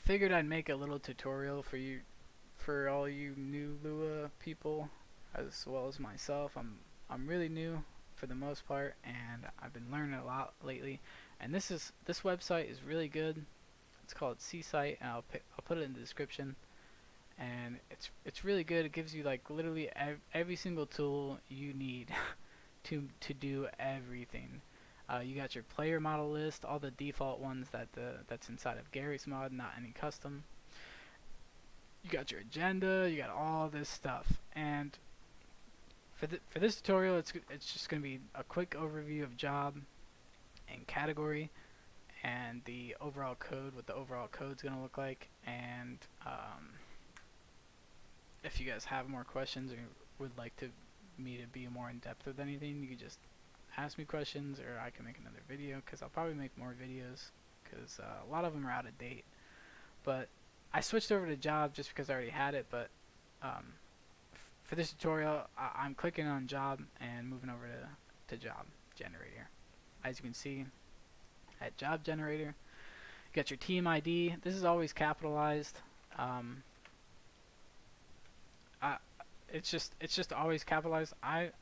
figured I'd make a little tutorial for you, for all you new Lua people, as well as myself. I'm really new for the most part, and I've been learning a lot lately. And this website is really good. It's called Seasite, and I'll put it in the description. And it's really good. It gives you like literally every single tool you need to do everything. You got your player model list, all the default ones that's inside of Garry's mod, not any custom. You got your agenda, you got all this stuff. And for this tutorial, it's just gonna be a quick overview of job and category and the overall code, what the overall code's gonna look like. And if you guys have more questions or would like me to be more in depth with anything, you could just ask me questions, or I can make another video, because I'll probably make more videos, because a lot of them are out of date. But I switched over to job just because I already had it, but for this tutorial I'm clicking on job and moving over to job generator. As you can see, at job generator, you got your team ID. This is always capitalized. It's just always capitalized. I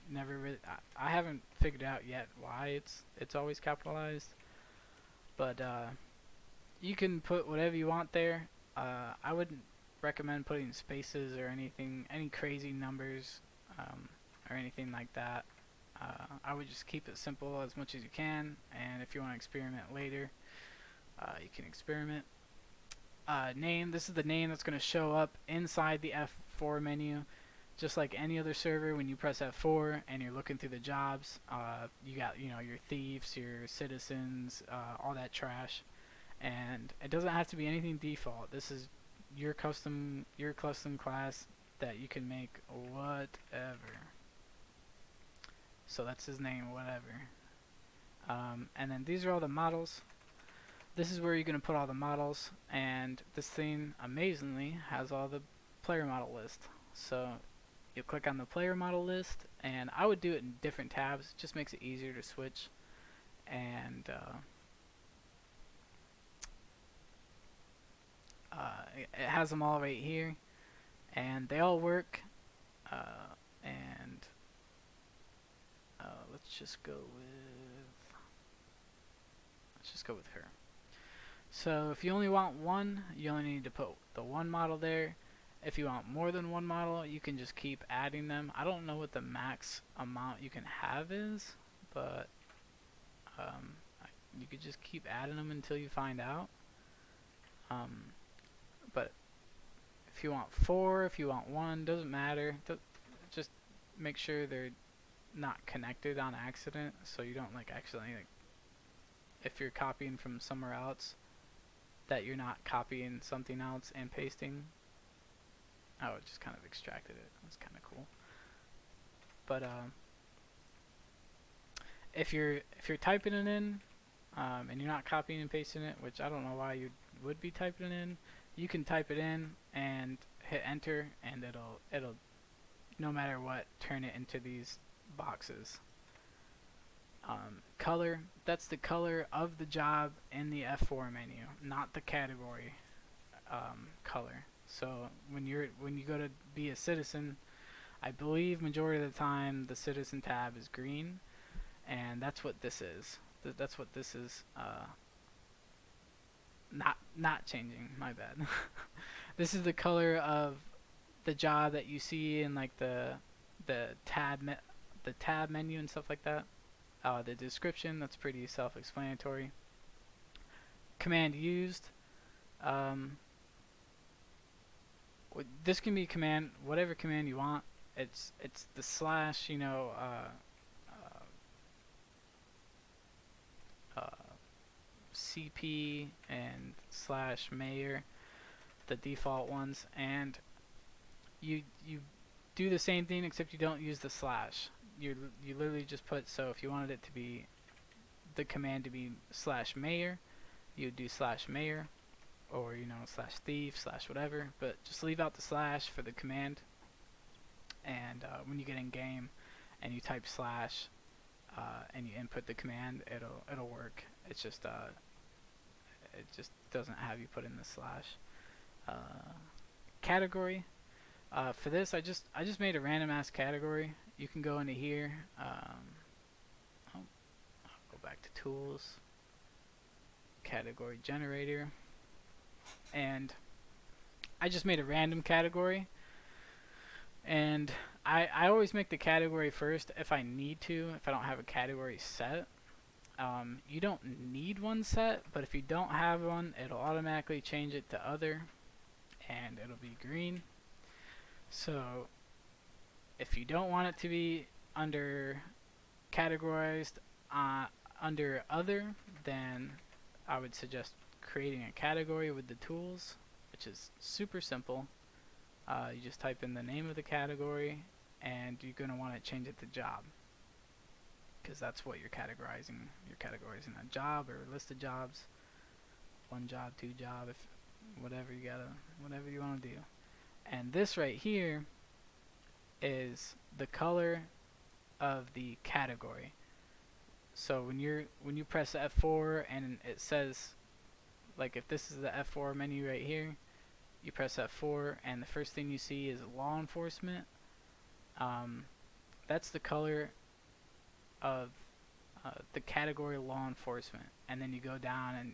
never really I haven't figured out yet why it's always capitalized, but you can put whatever you want there. I wouldn't recommend putting spaces or any crazy numbers, or anything like that. I would just keep it simple as much as you can, and if you want to experiment later, you can experiment. Name, this is the name that's going to show up inside the F4 menu. Just like any other server, when you press F4 and you're looking through the jobs, you got your thieves, your citizens, all that trash, and it doesn't have to be anything default. This is your custom class that you can make whatever. So that's his name, whatever. And then these are all the models. This is where you're going to put all the models, and this thing amazingly has all the player model list. So you click on the player model list, and I would do it in different tabs. It just makes it easier to switch. And it has them all right here, and they all work. And let's just go with her. So if you only want one, you only need to put the one model there. If you want more than one model, you can just keep adding them. I don't know what the max amount you can have is, but you could just keep adding them until you find out. But if you want 4, if you want 1, doesn't matter. Just make sure they're not connected on accident, so you don't accidentally, if you're copying from somewhere else, that you're not copying something else and pasting. Oh, it just kind of extracted it. That's kind of cool. But if you're typing it in, and you're not copying and pasting it, which I don't know why you would be typing it in, you can type it in and hit enter, and it'll no matter what turn it into these boxes. Color, that's the color of the job in the F4 menu, not the category color. So when you go to be a citizen, I believe majority of the time the citizen tab is green, and that's what this is. That's what this is. Not changing. My bad. This is the color of the job that you see in like the tab menu and stuff like that. The description, that's pretty self-explanatory. Command used. This can be whatever command you want. It's the slash, CP and slash mayor, the default ones, and you do the same thing except you don't use the slash. You literally just put, so if you wanted it to be the command to be slash mayor, you would do slash mayor, or slash thief, slash whatever, but just leave out the slash for the command. And when you get in game and you type slash and you input the command, it'll work. It's just it just doesn't have you put in the slash. Category. For this, I just made a random ass category. You can go into here. I'll go back to tools, category generator, and I just made a random category. And I always make the category first if I need to, if I don't have a category set. You don't need one set, but if you don't have one, it'll automatically change it to other, and it'll be green. So if you don't want it to be under categorized under other, then I would suggest creating a category with the tools, which is super simple. You just type in the name of the category, and you're going to want to change it to job, because that's what you're categorizing. You're categorizing a job or a list of jobs, one job, two job, if whatever you want to do. And this right here is the color of the category. So when you press F4 and it says, like, if this is the F4 menu right here, you press F4 and the first thing you see is law enforcement. That's the color of the category law enforcement. And then you go down and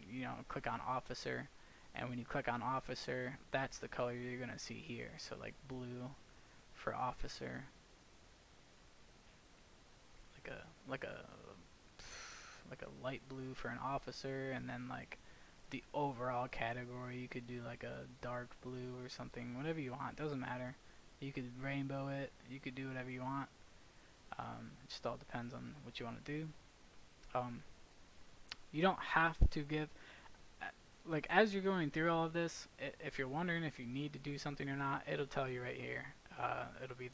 click on officer, and when you click on officer, that's the color you're gonna see here. So like blue for officer, like a light blue for an officer, and then like the overall category, you could do like a dark blue or something, whatever you want, doesn't matter. You could rainbow it, you could do whatever you want. It just all depends on what you want to do. You don't have to give, like, as you're going through all of this, if you're wondering if you need to do something or not, it'll tell you right here. It'll be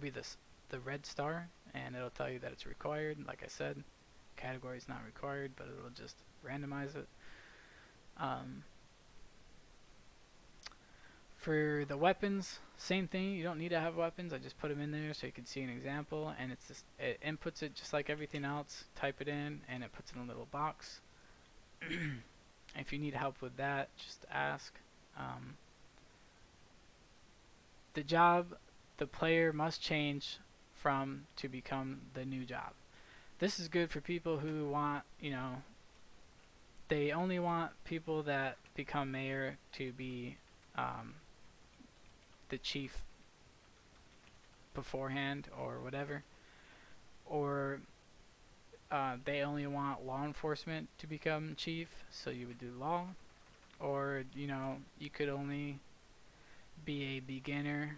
the red star, and it'll tell you that it's required. Like I said, category is not required, but it'll just randomize it. For the weapons, same thing. You don't need to have weapons. I just put them in there so you can see an example, and it inputs it just like everything else. Type it in, and it puts it in a little box. If you need help with that, just ask. The job the player must change from to become the new job. This is good for people who want, they only want people that become mayor to be the chief beforehand or whatever. Or they only want law enforcement to become chief, so you would do law. Or, you could only be a beginner.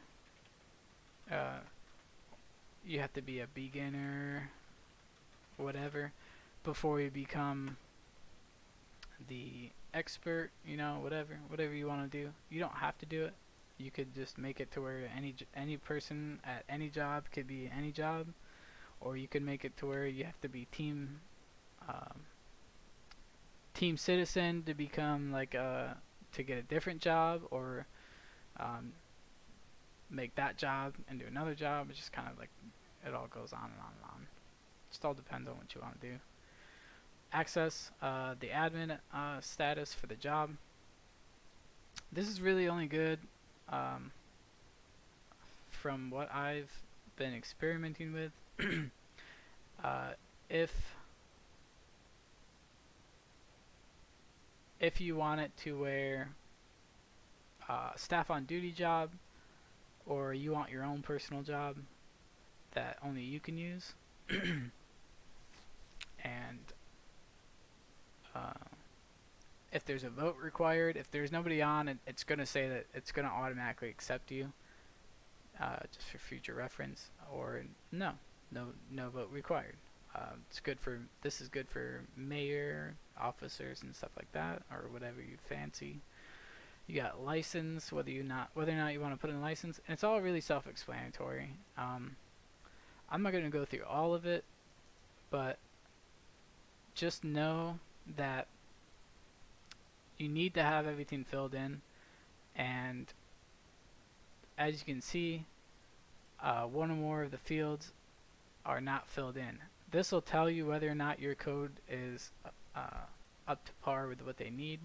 You have to be a beginner, whatever, before you become the expert, whatever you want to do. You don't have to do it. You could just make it to where any person at any job could be any job, or you could make it to where you have to be team citizen to become to get a different job, or make that job and do another job. It's just kind of like it all goes on and on and on. It just all depends on what you want to do. Access the admin status for the job. This is really only good from what I've been experimenting with. If you want it to where staff on duty job, or you want your own personal job that only you can use, and if there's a vote required, if there's nobody on, it's going to say that it's going to automatically accept you, just for future reference, or no vote required. This is good for mayor, officers, and stuff like that, or whatever you fancy. You got license, whether or not you want to put in license, and it's all really self-explanatory. I'm not going to go through all of it, but just know that you need to have everything filled in, and as you can see, one or more of the fields are not filled in. This will tell you whether or not your code is up to par with what they need.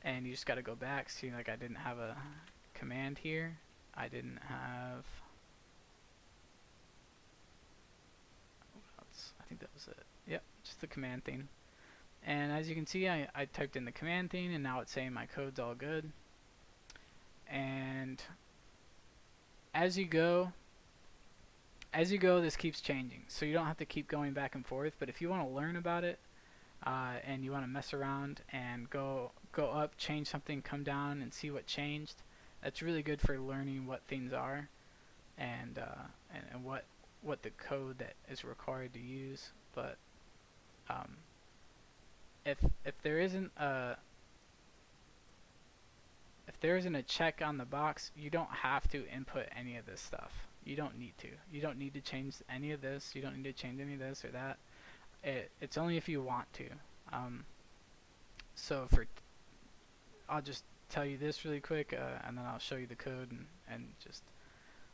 And you just got to go back. See, like I didn't have a command here. I didn't have. I think that was it. Yep, just the command thing. And as you can see, I typed in the command thing, and now it's saying my code's all good. And as you go, this keeps changing. So you don't have to keep going back and forth. But if you want to learn about it, and you want to mess around and go up, change something, come down, and see what changed, that's really good for learning what things are, and what the code that is required to use. But if there isn't a check on the box, you don't have to input any of this stuff. You don't need to. You don't need to change any of this. You don't need to change any of this or that. It's only if you want to. So I'll just tell you this really quick, and then I'll show you the code, and just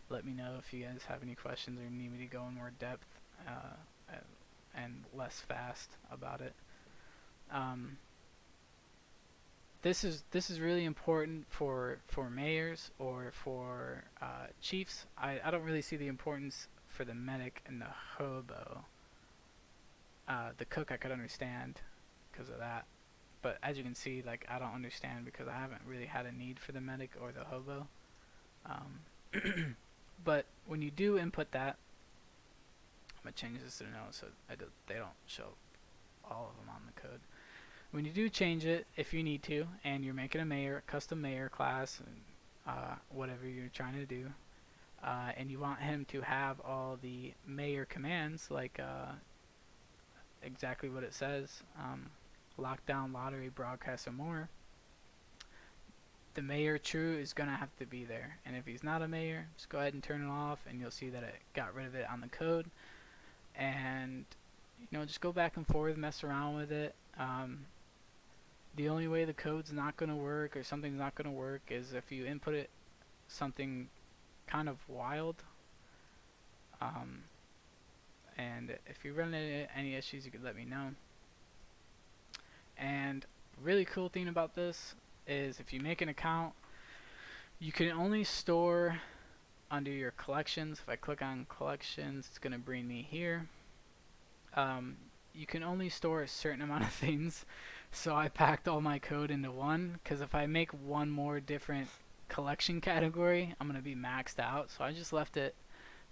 let me know if you guys have any questions or need me to go in more depth and less fast about it. This is really important for mayors or for chiefs. I don't really see the importance for the medic and the hobo. The cook I could understand because of that, but as you can see, like I don't understand because I haven't really had a need for the medic or the hobo. But when you do input that, I'm gonna change this to no so they don't show all of them on the code. When you do change it, if you need to, and you're making a custom mayor class, whatever you're trying to do, and you want him to have all the mayor commands, like exactly what it says, lockdown, lottery, broadcast, and more, the mayor true is going to have to be there. And if he's not a mayor, just go ahead and turn it off, and you'll see that it got rid of it on the code. And just go back and forth, mess around with it. The only way the code's not going to work or something's not going to work is if you input it something kind of wild. And if you run into any issues, you could let me know. And really cool thing about this is if you make an account, you can only store under your collections. If I click on collections, it's going to bring me here. You can only store a certain amount of things, so I packed all my code into one, because if I make one more different collection category, I'm going to be maxed out. So I just left it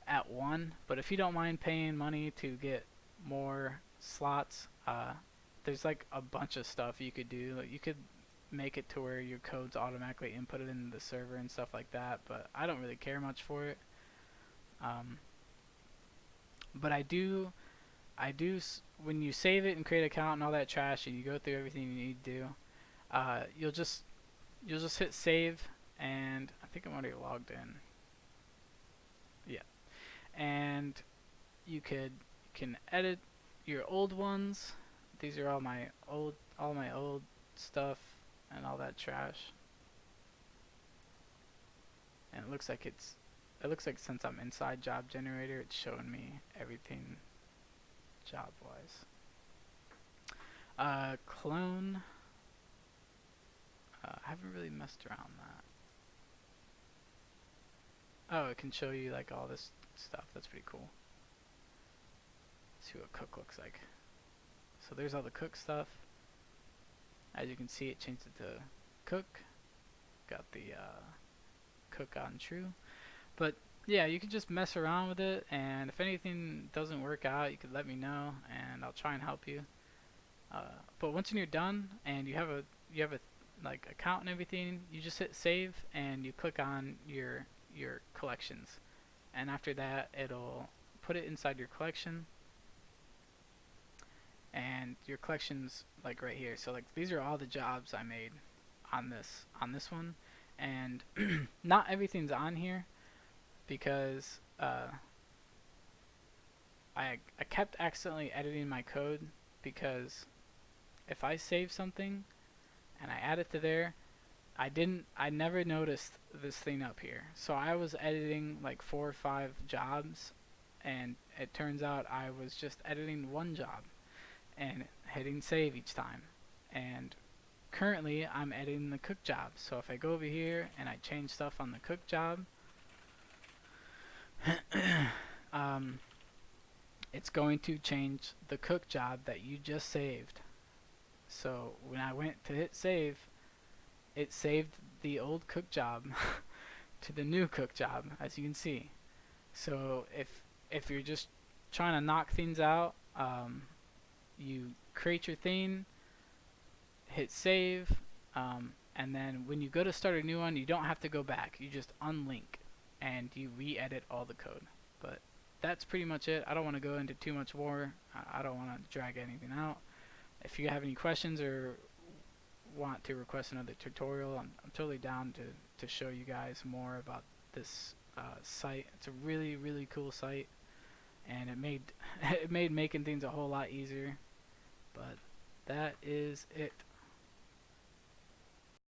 at one. But if you don't mind paying money to get more slots, there's like a bunch of stuff you could do. Like you could make it to where your code's automatically inputted into the server and stuff like that, but I don't really care much for it. But I do when you save it and create an account and all that trash, and you go through everything you need to do, you'll just hit save, and I think I'm already logged in. Yeah, and you can edit your old ones. These are all my old stuff and all that trash. And it looks like since I'm inside job generator, it's showing me everything job wise. Clone. I haven't really messed around that. Oh, it can show you like all this stuff. That's pretty cool. Let's see what cook looks like. So there's all the cook stuff. As you can see, it changed it to cook. Got the cook on true. But yeah, you can just mess around with it, and if anything doesn't work out, you could let me know, and I'll try and help you. But once you're done and you have a like account and everything, you just hit save and you click on your collections, and after that it'll put it inside your collection. And your collections like right here. So like these are all the jobs I made on this one, and not everything's on here because I kept accidentally editing my code, because if I save something and I add it to there, I never noticed this thing up here. So I was editing like 4 or 5 jobs, and it turns out I was just editing one job and hitting save each time. and currently I'm editing the cook job. So if I go over here and I change stuff on the cook job, it's going to change the cook job that you just saved. So when I went to hit save, it saved the old cook job to the new cook job, as you can see. So if you're just trying to knock things out, you create your thing, hit save, and then when you go to start a new one, you don't have to go back. You just unlink and you re-edit all the code. But that's pretty much it. I don't want to go into too much more. I don't want to drag anything out. If you have any questions or want to request another tutorial, I'm totally down to show you guys more about this site. It's a really, really cool site, and it made it made making things a whole lot easier. But that is it.